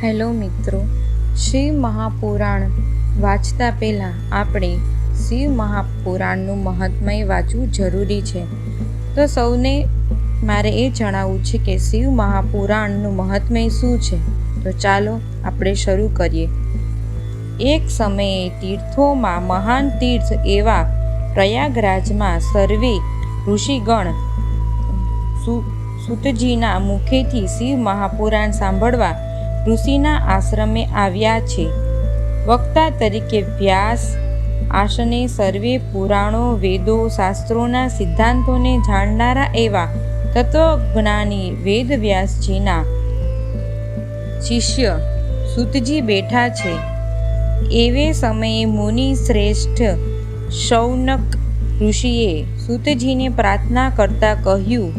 Hello મિત્રો, શિવ મહાપુરાણ વાંચતા પહેલાં આપણે શિવ મહાપુરાણનું મહાત્મ્ય વાંચવું જરૂરી છે. તો સૌને મારે એ જણાવવું છે કે શિવ મહાપુરાણનું મહાત્મ્ય શું છે. તો ચાલો આપણે શરૂ કરીએ. એક સમયે તીર્થોમાં મહાન તીર્થ એવા પ્રયાગરાજમાં સર્વે ઋષિગણ સૂતજીના મુખેથી શિવ મહાપુરાણ સાંભળવા ઋષિના આશ્રમે આવ્યા છે. વક્તા તરીકે વ્યાસ આસને સર્વે પુરાણો, વેદો, શાસ્ત્રોના સિદ્ધાંતોને જાણનારા એવા તત્વજ્ઞાની વેદવ્યાસજીના શિષ્ય સૂતજી બેઠા છે. એવે સમયે મુનિ શ્રેષ્ઠ શૌનક ઋષિએ સૂતજીને પ્રાર્થના કરતા કહ્યું,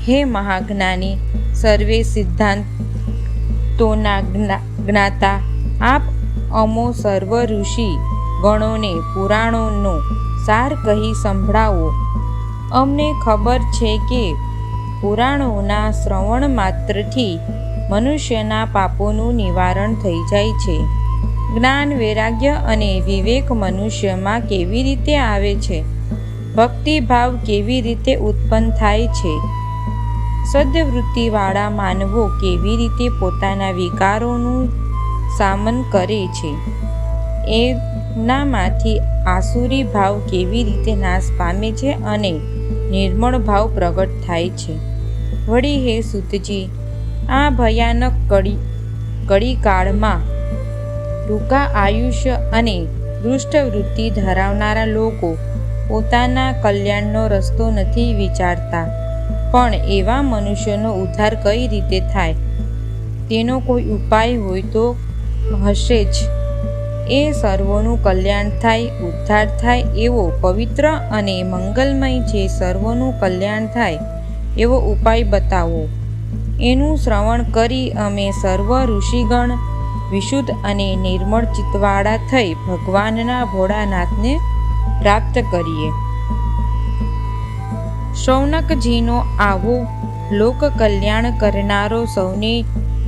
હે મહાજ્ઞાની, સર્વે સિદ્ધાંતોના જ્ઞાતા, આપ અમો સર્વ ઋષિ ગણોને પુરાણોનો સાર કહી સંભળાવો. અમને ખબર છે કે પુરાણોના શ્રવણ માત્રથી મનુષ્યના પાપોનું નિવારણ થઈ જાય છે. જ્ઞાન, વૈરાગ્ય અને વિવેક મનુષ્યમાં કેવી રીતે આવે છે? ભક્તિભાવ કેવી રીતે ઉત્પન્ન થાય છે? સદ્વૃત્તિવાળા માનવો કેવી રીતે પોતાના વિકારોનું શામન કરે છે? એમનામાંથી આસુરી ભાવ કેવી રીતે નાશ પામે છે અને નિર્મળ ભાવ પ્રગટ થાય છે? વળી હે સૂતજી, આ ભયાનક કળીકાળમાં ટૂંકા આયુષ્ય અને દુષ્ટ વૃત્તિ ધરાવનારા લોકો પોતાના કલ્યાણનો રસ્તો નથી વિચારતા. પણ એવા મનુષ્યનો ઉદ્ધાર કઈ રીતે થાય તેનો કોઈ ઉપાય હોય તો હશે જ. એ સર્વોનું કલ્યાણ થાય, ઉદ્ધાર થાય એવો પવિત્ર અને મંગલમય જે સર્વોનું કલ્યાણ થાય એવો ઉપાય બતાવો. એનું શ્રવણ કરી અમે સર્વ ઋષિગણ વિશુદ્ધ અને નિર્મળ ચિત્તવાળા થઈ ભગવાનના ભોળાનાથને પ્રાપ્ત કરીએ. શૌનકજીનો આવો લોક કલ્યાણ કરનારો, સૌને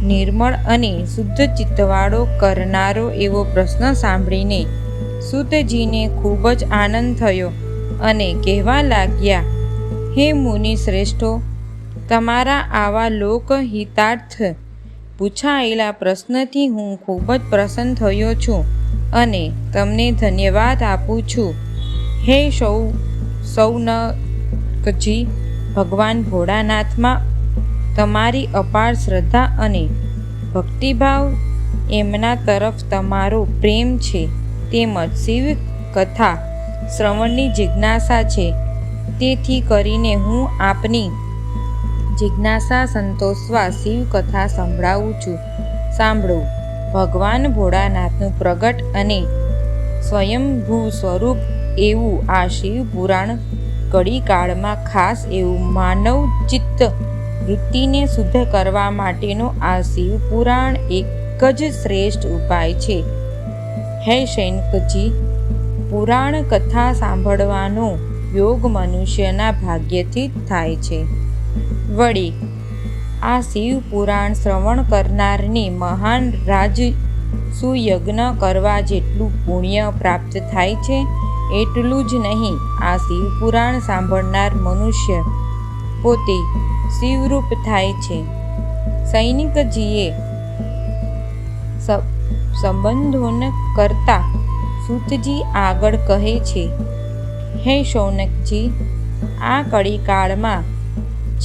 નિર્મળ અને શુદ્ધ ચિત્તવાળો કરનારો એવો પ્રશ્ન સાંભળીને સૂતજીને ખૂબ જ આનંદ થયો અને કહેવા લાગ્યા, હે મુનિ શ્રેષ્ઠો, તમારા આવા લોકહિતાર્થ પૂછાયેલા પ્રશ્નથી હું ખૂબ જ પ્રસન્ન થયો છું અને તમને ધન્યવાદ આપું છું. હે શૌનકજી, ભગવાન ભોળાનાથમાં તમારી અપાર શ્રદ્ધા અને ભક્તિભાવ, એમના તરફ તમારો પ્રેમ છે, તેમજ શિવ કથા શ્રવણની જિજ્ઞાસા છે. તેથી કરીને હું આપની જિજ્ઞાસા સંતોષવા શિવ કથા સંભળાવું છું. સાંભળો. ભગવાન ભોળાનાથનું પ્રગટ અને સ્વયંભૂ સ્વરૂપ એવું આ શિવ પુરાણ કળીકાળમાં ખાસ એવું માનવ ચિત્ત વૃત્તિને શુદ્ધ કરવા માટેનો આ શિવ પુરાણ એક જ શ્રેષ્ઠ ઉપાય છે. હે શૌનકજી, પુરાણ કથા સાંભળવાનો યોગ મનુષ્યના ભાગ્યથી જ થાય છે. વળી આ શિવ પુરાણ શ્રવણ કરનારને મહાન રાજસુયજ્ઞ કરવા જેટલું પુણ્ય પ્રાપ્ત થાય છે, એટલું જ નહીં, આ શિવ પુરાણ સાંભળનાર મનુષ્ય પોતે શિવરૂપ થાય છે. સૈનિકજીએ સંબોધન કરતા સૂતજી આગળ કહે છે, હે શૌનકજી, આ કળીકાળમાં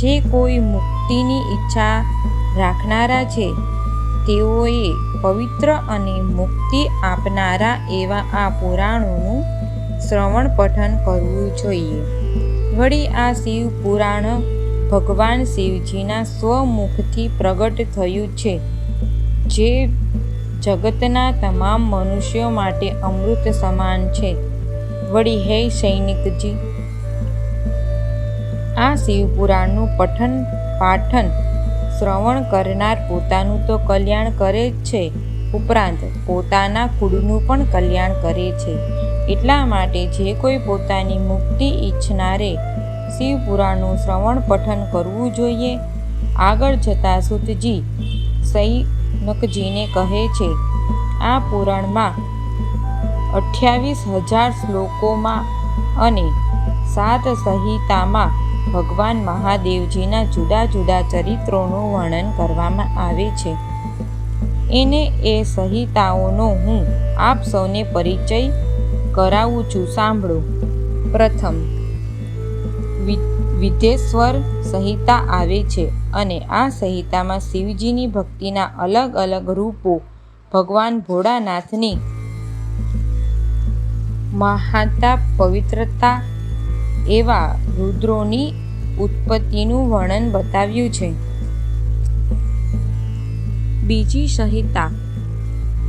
જે કોઈ મુક્તિની ઈચ્છા રાખનારા છે તેઓએ પવિત્ર અને મુક્તિ આપનારા એવા આ પુરાણોનું શ્રવણ પઠન કરવું જોઈએ. વળી આ શિવ પુરાણ ભગવાન શિવજીના સ્વમુખથી પ્રગટ થયું છે, જે જગતના તમામ મનુષ્યો માટે અમૃત સમાન છે. વળી હે સૈનિકજી, આ શિવ પુરાણનું પઠન પાઠન શ્રવણ કરનાર પોતાનું તો કલ્યાણ કરે જ છે, ઉપરાંત પોતાના કુળનું પણ કલ્યાણ કરે છે. એટલા માટે જે કોઈ પોતાની મુક્તિ ઈચ્છનારે શિવ પુરાણનું શ્રવણ પઠન કરવું જોઈએ. આગળ જતા સૂતજી નકજીને કહે છે. આ પુરાણમાં 28,000 શ્લોકોમાં અને 7 સંહિતામાં ભગવાન મહાદેવજીના જુદા જુદા ચરિત્રોનું વર્ણન કરવામાં આવે છે. એ સંહિતાઓનો હું આપ સૌને પરિચય કરાવું છું, સાંભળો. પ્રથમ વિદ્યેશ્વર સંહિતા આવે છે અને આ સંહિતામાં શિવજીની ભક્તિના અલગ અલગ રૂપો, ભગવાન ભોળાનાથની મહાનતા, પવિત્રતા એવા રુદ્રોની ઉત્પત્તિનું વર્ણન બતાવ્યું છે. બીજી સંહિતા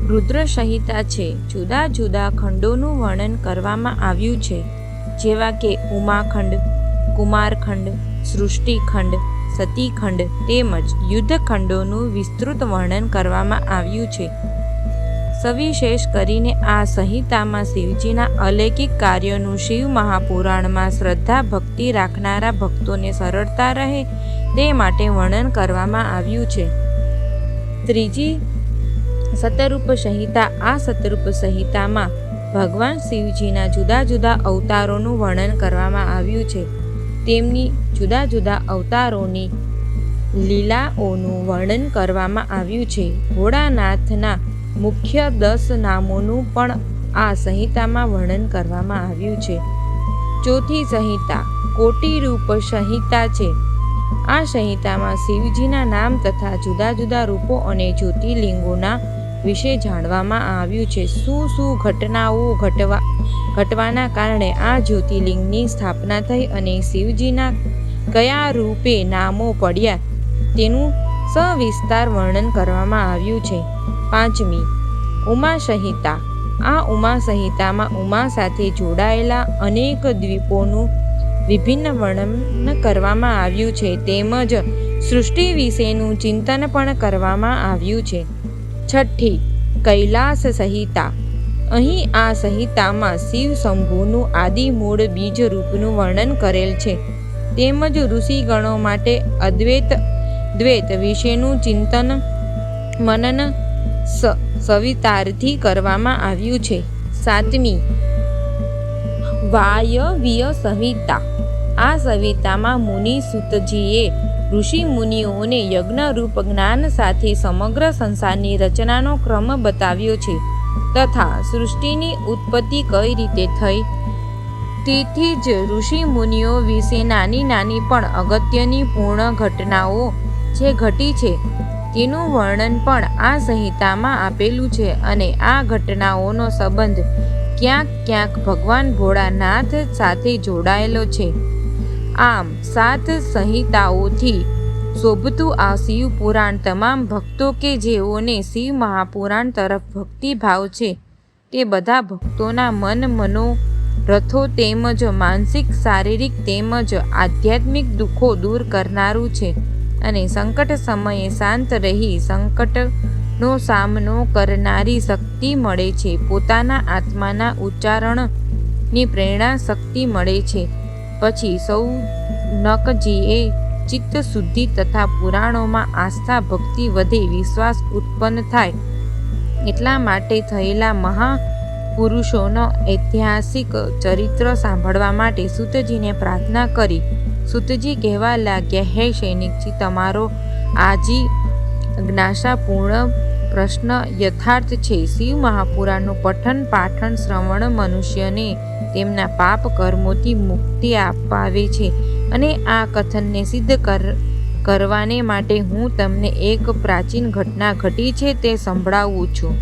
રુદ્ર સંહિતા છે. જુદા જુદા ખંડોનું વર્ણન કરવામાં આવ્યું છે, જેવા કે ઉમાખંડ, કુમારખંડ, સૃષ્ટિખંડ, સતીખંડ તેમજ યુદ્ધખંડોનું વિસ્તૃત વર્ણન કરવામાં આવ્યું છે. સવિશેષ કરીને આ સંહિતામાં શિવજીના અલૌકિક કાર્યોનું શિવ મહાપુરાણમાં શ્રદ્ધા ભક્તિ રાખનારા ભક્તોને સરળતા રહે તે માટે વર્ણન કરવામાં આવ્યું છે. ત્રીજી શતરૂપ સંહિતા. આ શતરૂપ સંહિતામાં ભગવાન શિવજીના જુદા જુદા અવતારોનું વર્ણન કરવામાં આવ્યું છે. તેમની જુદા જુદા અવતારોની લીલાઓનું વર્ણન કરવામાં આવ્યું છે. ભોળાનાથના મુખ્ય 10 નામોનું પણ આ સંહિતામાં વર્ણન કરવામાં આવ્યું છે. ચોથી સંહિતા કોટિરૂપ સંહિતા છે. આ સંહિતામાં શિવજીના નામ તથા જુદા જુદા રૂપો અને જ્યોતિર્લિંગોના વિશે જાણવામાં આવ્યું છે. શું શું ઘટનાઓ ઘટવાના કારણે આ જ્યોતિર્લિંગની સ્થાપના થઈ અને શિવજીના કયા રૂપે નામો પડ્યા તેનું સવિસ્તાર વર્ણન કરવામાં આવ્યું છે. પાંચમી ઉમા સંહિતા. આ ઉમા સંહિતામાં ઉમા સાથે જોડાયેલા અનેક દ્વીપોનું વિભિન્ન વર્ણન કરવામાં આવ્યું છે, તેમજ સૃષ્ટિ વિશેનું ચિંતન પણ કરવામાં આવ્યું છે. છઠ્ઠી કૈલાસ સંહિતા. અહીં આ સંહિતામાં શિવ શંભુનું આદિ મૂળ બીજ રૂપનું વર્ણન કરેલ છે, તેમજ ઋષિગણો માટે અદ્વૈત દ્વૈત વિશેનું ચિંતન મનન સવિસ્તારથી કરવામાં આવ્યું છે. સાતમી વાયવ્ય સંહિતા. આ સંહિતામાં મુનિ સૂતજીએ ઋષિ મુનિઓને યજ્ઞરૂપ જ્ઞાન સાથે સમગ્ર સંસારની રચનાનો ક્રમ બતાવ્યો છે તથા સૃષ્ટિની ઉત્પત્તિ કઈ રીતે થઈ તેથી જ ઋષિ મુનિઓ વિશે નાની નાની પણ અગત્યની પૂર્ણ ઘટનાઓ જે ઘટી છે તેનું વર્ણન પણ આ સંહિતામાં આપેલું છે અને આ ઘટનાઓનો સંબંધ ક્યાંક ક્યાંક ભગવાન ભોળાનાથ સાથે જોડાયેલો છે. આમ 7 સંહિતાઓથી શોભતું આ શિવ પુરાણ તમામ ભક્તો કે જેઓને શિવ મહાપુરાણ તરફ ભક્તિભાવ છે તે બધા ભક્તોના મન મનોરથો તેમજ માનસિક, શારીરિક તેમજ આધ્યાત્મિક દુઃખો દૂર કરનારું છે અને સંકટ સમયે શાંત રહી સંકટનો સામનો કરનારી શક્તિ મળે છે. પોતાના આત્માના ઉચ્ચારણની પ્રેરણા શક્તિ મળે છે. પછી સૌનકજીએ ચિત્ત શુદ્ધિ તથા પુરાણોમાં આસ્થા ભક્તિ વધે, વિશ્વાસ ઉત્પન્ન થાય એટલા માટે થયેલા મહાપુરુષોનો ઐતિહાસિક ચરિત્ર સાંભળવા માટે સૂતજીને પ્રાર્થના કરી. સૂતજી કહેવા લાગ્યા, હે સૈનિકજી, તમારો આજીજ્ઞાસાપૂર્ણ પ્રશ્ન યથાર્થ છે. શિવ મહાપુરાણનું પઠન પાઠન શ્રવણ મનુષ્યને તેમના પાપ કર્મોથી મુક્તિ અપાવે છે અને આ કથનને સિદ્ધ કરવાને માટે હું તમને એક પ્રાચીન ઘટના ઘટી છે તે સંભળાવું છું.